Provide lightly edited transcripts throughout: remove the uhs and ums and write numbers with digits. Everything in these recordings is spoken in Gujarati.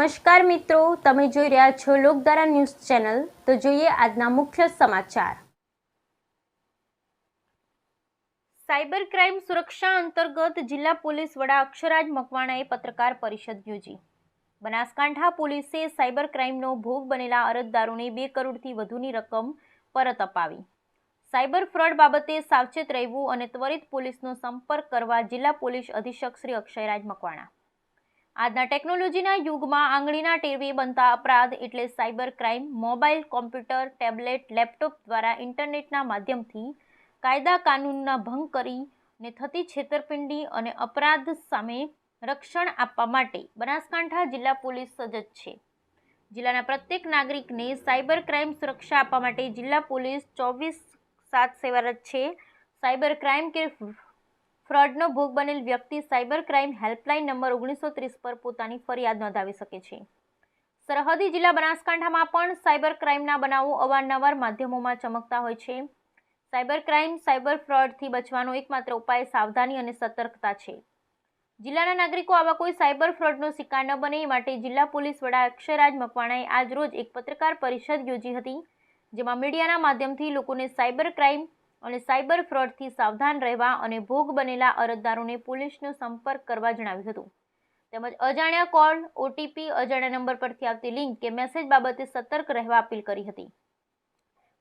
નમસ્કાર મિત્રો, તમે જોઈ રહ્યા છો લોકધારા ન્યૂઝ ચેનલ। તો જોઈએ આજના મુખ્ય સમાચાર। સાયબર ક્રાઇમ સુરક્ષા અંતર્ગત જિલ્લા પોલીસ વડા અક્ષરાજ મકવાણાએ પત્રકાર પરિષદ યોજી। બનાસકાંઠા પોલીસે સાયબર ક્રાઇમનો ભોગ બનેલા અરજદારોને 2 કરોડથી વધુની રકમ પરત અપાવી। સાયબર ફ્રોડ બાબતે સાવચેત રહેવું અને ત્વરિત પોલીસનો સંપર્ક કરવા જિલ્લા પોલીસ અધિક્ષક શ્રી અક્ષયરાજ મકવાણા। આજના ટેકનોલોજીના યુગમાં આંગળીના ટેરવે બનતા અપરાધ એટલે cyber crime mobile, computer, tablet, laptop દ્વારા ઇન્ટરનેટના માધ્યમથી કાયદા કાનૂનના ભંગ કરીને થતી છેતરપિંડી અને અપરાધ સામે રક્ષણ આપવા માટે બનાસકાંઠા જિલ્લા પોલીસ સજ્જ છે। જિલ્લાના પ્રત્યેક નાગરિકને સાયબર ક્રાઇમ સુરક્ષા આપવા માટે જિલ્લા પોલીસ 24/7 સેવારત છે। સાયબર ક્રાઇમ કે ફ્રોડનો ભોગ બનેલ વ્યક્તિ સાયબર ક્રાઇમ હેલ્પલાઇન નંબર 1930 પર પોતાની ફરિયાદ નોંધાવી શકે છે। સરહદી જિલ્લા બનાસકાંઠામાં પણ સાયબર ક્રાઇમના બનાવો અવારનવાર માધ્યમોમાં ચમકતા હોય છે। સાયબર ક્રાઇમ, સાયબર ફ્રોડથી બચવાનો એકમાત્ર ઉપાય સાવધાની અને સતર્કતા છે। જિલ્લાના નાગરિકો આવા કોઈ સાયબર ફ્રોડનો શિકાર ન બને એ માટે જિલ્લા પોલીસ વડા અક્ષયરાજ મકવાણાએ આજરોજ એક પત્રકાર પરિષદ યોજી હતી, જેમાં મીડિયાના માધ્યમથી લોકોને સાયબર ક્રાઇમ અને સાયબર ફ્રોડથી સાવધાન રહેવા અને ભોગ બનેલા અરજદારોને પોલીસનો સંપર્ક કરવા જણાવ્યું હતું। તેમજ અજાણ્યા કોલ, ઓટીપી, અજાણ્યા નંબર પરથી આવતી લિંક કે મેસેજ બાબતે સતર્ક રહેવા અપીલ કરી હતી।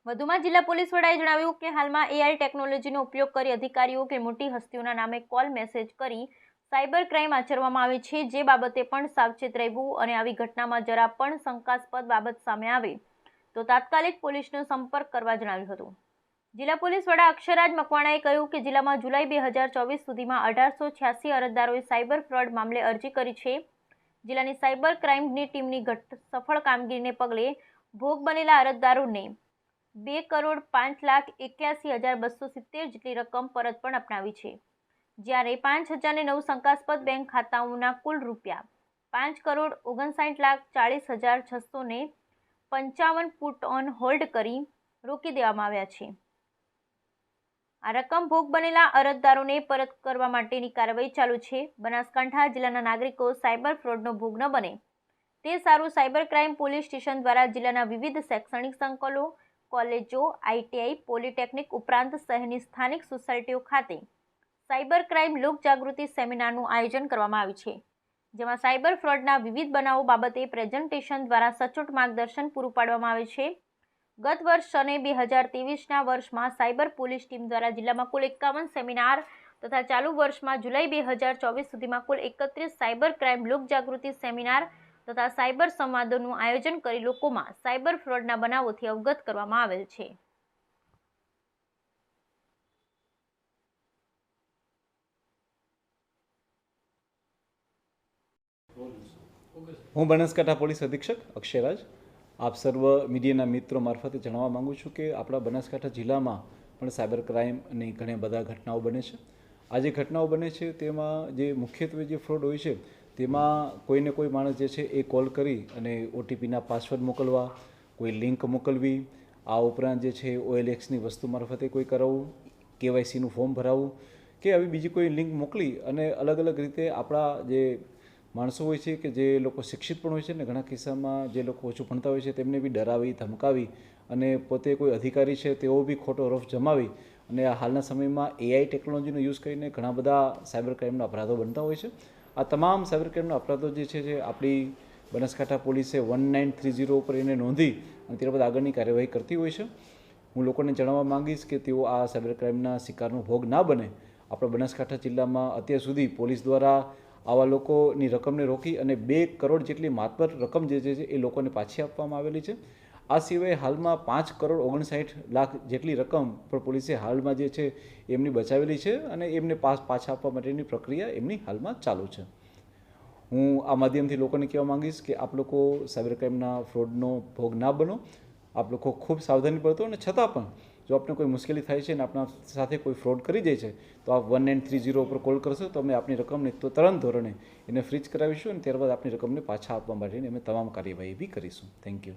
વધુમાં જિલ્લા પોલીસ વડાએ જણાવ્યું કે હાલમાં એઆઈ ટેકનોલોજીનો ઉપયોગ કરી અધિકારીઓ કે મોટી હસ્તીઓના નામે કોલ, મેસેજ કરી સાયબર ક્રાઇમ આચરવામાં આવે છે, જે બાબતે પણ સાવચેત રહેવું અને આવી ઘટનામાં જરા પણ શંકાસ્પદ બાબત સામે આવે તો તાત્કાલિક પોલીસનો સંપર્ક કરવા જણાવ્યું હતું। જિલ્લા પોલીસ વડા અક્ષયરાજ મકવાણાએ કહ્યું કે જિલ્લામાં જુલાઈ 2024 સુધીમાં 1886 અરજદારોએ સાયબર ફ્રોડ મામલે અરજી કરી છે। જિલ્લાની સાયબર ક્રાઇમની ટીમની સફળ કામગીરીને પગલે ભોગ બનેલા અરજદારોને 2,05,81,270 જેટલી રકમ પરત પણ અપનાવી છે, જ્યારે 5,009 શંકાસ્પદ બેંક ખાતાઓના કુલ રૂપિયા 5,59,40,655 પુટ ઓન હોલ્ડ કરી રોકી દેવામાં આવ્યા છે। આ રકમ ભોગ બનેલા અરજદારોને પરત કરવા માટેની કાર્યવાહી ચાલુ છે। બનાસકાંઠા જિલ્લાના નાગરિકો સાયબર ફ્રોડનો ભોગ ન બને તે સારું સાયબર ક્રાઇમ પોલીસ સ્ટેશન દ્વારા જિલ્લાના વિવિધ શૈક્ષણિક સંકુલો, કોલેજો, આઈટીઆઈ, પોલિટેકનિક ઉપરાંત શહેરની સ્થાનિક સોસાયટીઓ ખાતે સાયબર ક્રાઇમ લોકજાગૃતિ સેમિનારનું આયોજન કરવામાં આવ્યું છે, જેમાં સાયબર ફ્રોડના વિવિધ બનાવો બાબતે પ્રેઝન્ટેશન દ્વારા સચોટ માર્ગદર્શન પૂરું પાડવામાં આવે છે। ગત વર્ષ અને 2023ના વર્ષમાં સાયબર પોલીસ ટીમ દ્વારા જિલ્લામાં કુલ 51 સેમિનાર તથા ચાલુ વર્ષમાં જુલાઈ 2024 સુધીમાં કુલ 31 સાયબર ક્રાઇમ લોકજાગૃતિ સેમિનાર તથા સાયબર સંવાદોનું આયોજન કરી લોકોમાં સાયબર ફ્રોડના બનાવોથી અવગત કરવામાં આવેલ છે। હું બનાસકાંઠા પોલીસ અધિક્ષક અક્ષયરાજ આપ સર્વ મીડિયાના મિત્રો મારફતે જણાવવા માગું છું કે આપણા બનાસકાંઠા જિલ્લામાં પણ સાયબર ક્રાઇમની ઘણી બધા ઘટનાઓ બને છે। આ જે ઘટનાઓ બને છે તેમાં જે મુખ્યત્વે જે ફ્રોડ હોય છે તેમાં કોઈને કોઈ માણસ જે છે એ કોલ કરી અને ઓટીપીના પાસવર્ડ મોકલવા, કોઈ લિંક મોકલવી, આ ઉપરાંત જે છે OLXની વસ્તુ મારફતે કોઈ કરાવવું, KYCનું ફોર્મ ભરાવવું કે આવી બીજી કોઈ લિંક મોકલી અને અલગ અલગ રીતે આપણા જે માણસો હોય છે કે જે લોકો શિક્ષિત પણ હોય છે ને ઘણા કિસ્સામાં જે લોકો ઓછું ભણતા હોય છે તેમને બી ડરાવી, ધમકાવી અને પોતે કોઈ અધિકારી છે તેઓ બી ખોટો રફ જમાવી અને હાલના સમયમાં એઆઈ ટેકનોલોજીનો યુઝ કરીને ઘણા બધા સાયબર ક્રાઇમના અપરાધો બનતા હોય છે। આ તમામ સાયબર ક્રાઇમના અપરાધો જે છે જે આપણી બનાસકાંઠા પોલીસે 1930 ઉપર એને નોંધી અને ત્યારબાદ આગળની કાર્યવાહી કરતી હોય છે। હું લોકોને જણાવવા માંગીશ કે તેઓ આ સાયબર ક્રાઇમના શિકારનો ભોગ ના બને। આપણા બનાસકાંઠા જિલ્લામાં અત્યાર સુધી પોલીસ દ્વારા આવા લોકોની રકમને રોકી અને 2 કરોડ જેટલી માતબર રકમ જે છે એ લોકોને પાછી આપવામાં આવેલી છે। આ સિવાય હાલમાં 5,59,00,000 જેટલી રકમ પણ પોલીસે હાલમાં જે છે એમની બચાવેલી છે અને એમને પાછા આપવા માટેની પ્રક્રિયા એમની હાલમાં ચાલુ છે। હું આ માધ્યમથી લોકોને કહેવા માંગીશ કે આપ લોકો સાયબર ક્રાઇમના ફ્રોડનો ભોગ ના બનો। આપ લોકો ખૂબ સાવધાની બરતો અને છતાં પણ જો આપને કોઈ મુશ્કેલી થાય છે અને આપણા સાથે કોઈ ફ્રોડ કરી જાય છે તો આપ 1930 ઉપર કોલ કરશો તો અમે આપની રકમને તો તરત ધોરણે એને ફ્રીજ કરાવીશું અને ત્યારબાદ આપની રકમને પાછા આપવા માટેની અમે તમામ કાર્યવાહી બી કરીશું। Thank you.